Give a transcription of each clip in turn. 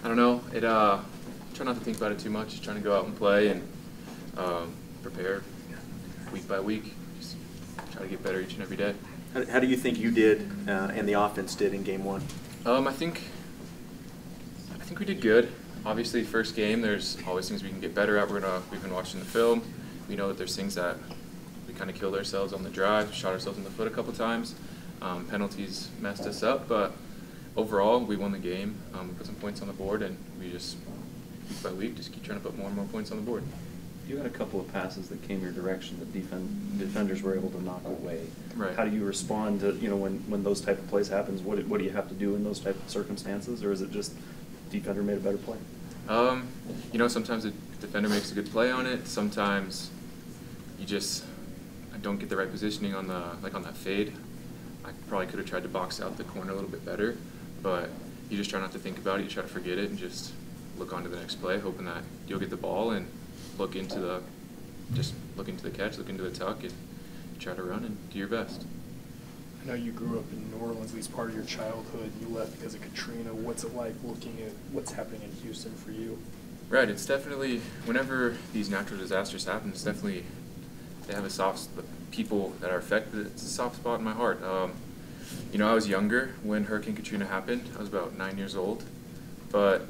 I don't know. Try not to think about it too much. Just trying to go out and play and prepare week by week. Just try to get better each and every day. How do you think you did and the offense did in game one? I think we did good. Obviously, first game, there's always things we can get better at. We've been watching the film. We know that there's things that we kind of killed ourselves on the drive, shot ourselves in the foot a couple times. Penalties messed us up, but overall, we won the game. We put some points on the board, and we just, week by week, just keep trying to put more and more points on the board. You had a couple of passes that came your direction that defenders were able to knock away. Right. How do you respond to, when those type of plays happens? What do you have to do in those type of circumstances, or is it just defender made a better play? Sometimes the defender makes a good play on it. Sometimes you just don't get the right positioning on on that fade. I probably could have tried to box out the corner a little bit better, but you just try not to think about it. You try to forget it and just look on to the next play, hoping that you'll get the ball and look into the catch, look into the tuck, and try to run and do your best. I know you grew up in New Orleans, at least part of your childhood. You left because of Katrina. What's it like looking at what's happening in Houston for you? Right, it's definitely, whenever these natural disasters happen, it's definitely, they have the people that are affected, it's a soft spot in my heart. I was younger when Hurricane Katrina happened. I was about 9 years old, but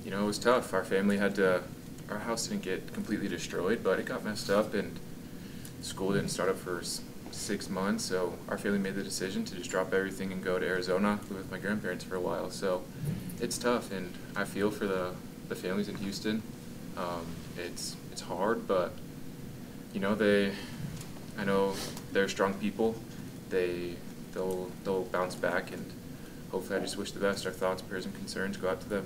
it was tough. Our family our house didn't get completely destroyed, but it got messed up, and school didn't start up for 6 months, so our family made the decision to just drop everything and go to Arizona, live with my grandparents for a while. So it's tough, and I feel for the families in Houston. It's hard, but I know they're strong people. They'll bounce back, and hopefully I just wish the best. Our thoughts, prayers, and concerns go out to them.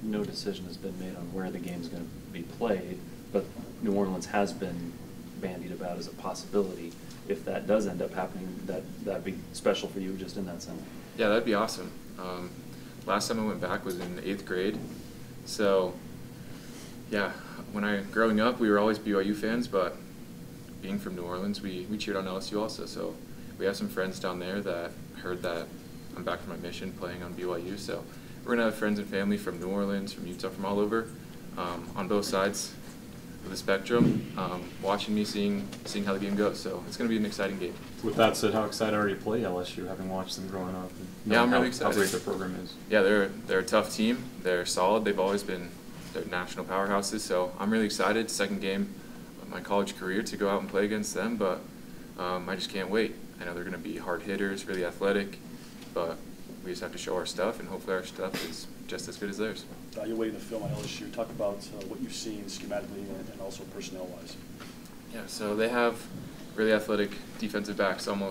No decision has been made on where the game is going to be played, but New Orleans has been bandied about as a possibility. If that does end up happening, that'd be special for you just in that sense. Yeah, that'd be awesome. Last time I went back was in 8th grade, so yeah, growing up, we were always BYU fans, but being from New Orleans, we cheered on LSU also. So we have some friends down there that heard that I'm back from my mission playing on BYU. So we're gonna have friends and family from New Orleans, from Utah, from all over, on both sides of the spectrum, watching me, seeing how the game goes. So it's gonna be an exciting game. With that said, how excited are you to play LSU, having watched them growing up? And yeah, I'm really excited. How great their program is. Yeah, they're a tough team. They're solid. They've always been national powerhouses. So I'm really excited. Second game of my college career to go out and play against them, but I just can't wait. I know they're going to be hard hitters, really athletic, but we just have to show our stuff, and hopefully our stuff is just as good as theirs. You're waiting to film on LSU. Talk about what you've seen schematically and also personnel-wise. Yeah, so they have really athletic defensive backs. I'm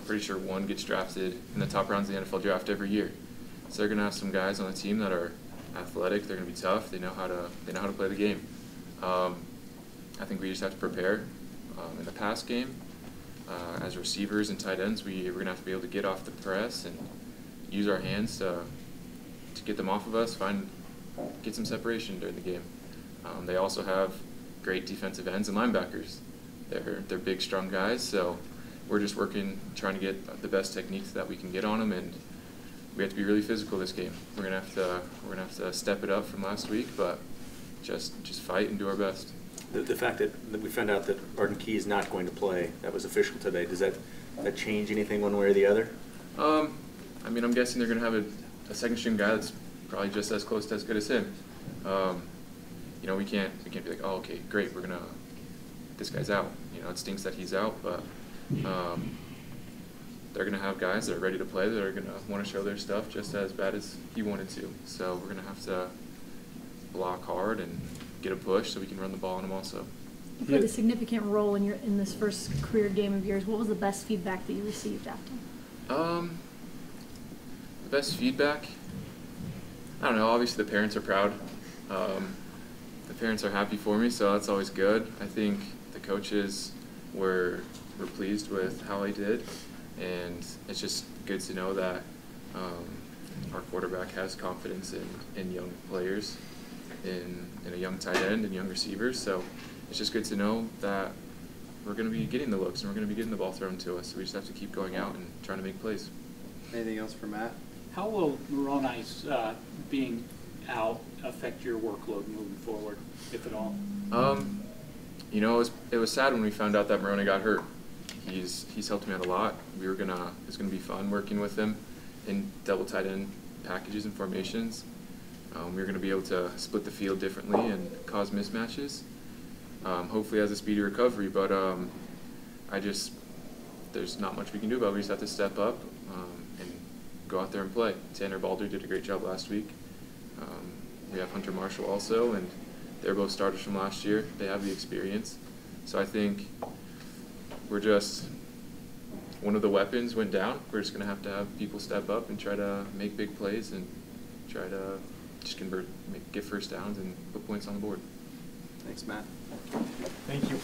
pretty sure one gets drafted in the top rounds of the NFL draft every year. So they're going to have some guys on the team that are athletic. They're going to be tough. They know how to play the game. I think we just have to prepare. In the pass game, as receivers and tight ends, we're going to have to be able to get off the press and use our hands to get them off of us, get some separation during the game. They also have great defensive ends and linebackers. They're big, strong guys, so we're just trying to get the best techniques that we can get on them, and we have to be really physical this game. We're gonna have to step it up from last week, but just fight and do our best. The fact that we found out that Arden Key is not going to play, that was official today, does that change anything one way or the other? I'm guessing they're going to have a second string guy that's probably just as close to as good as him. We can't be like, oh, okay, great, this guy's out. It stinks that he's out, but they're going to have guys that are ready to play, that are going to want to show their stuff just as bad as he wanted to. So we're going to have to block hard and get a push so we can run the ball on them also. You played a significant role in this first career game of yours. What was the best feedback that you received after? The best feedback? I don't know. Obviously, the parents are proud. The parents are happy for me, so that's always good. I think the coaches were pleased with how I did, and it's just good to know that our quarterback has confidence in young players, in a young tight end and young receivers. So it's just good to know that we're going to be getting the looks and we're going to be getting the ball thrown to us. So we just have to keep going out and trying to make plays. Anything else for Matt? How will Moroni's being out affect your workload moving forward, if at all? You know, it was sad when we found out that Moroni got hurt. He's helped me out a lot. It's gonna be fun working with him in double tight end packages and formations. We're gonna be able to split the field differently and cause mismatches. Hopefully, has a speedy recovery, but there's not much we can do about it. We just have to step up and go out there and play. Tanner Balder did a great job last week. We have Hunter Marshall also, and they're both starters from last year. They have the experience. So I think one of the weapons went down. We're just going to have people step up and try to make big plays and try to just get first downs and put points on the board. Thanks, Matt. Thank you.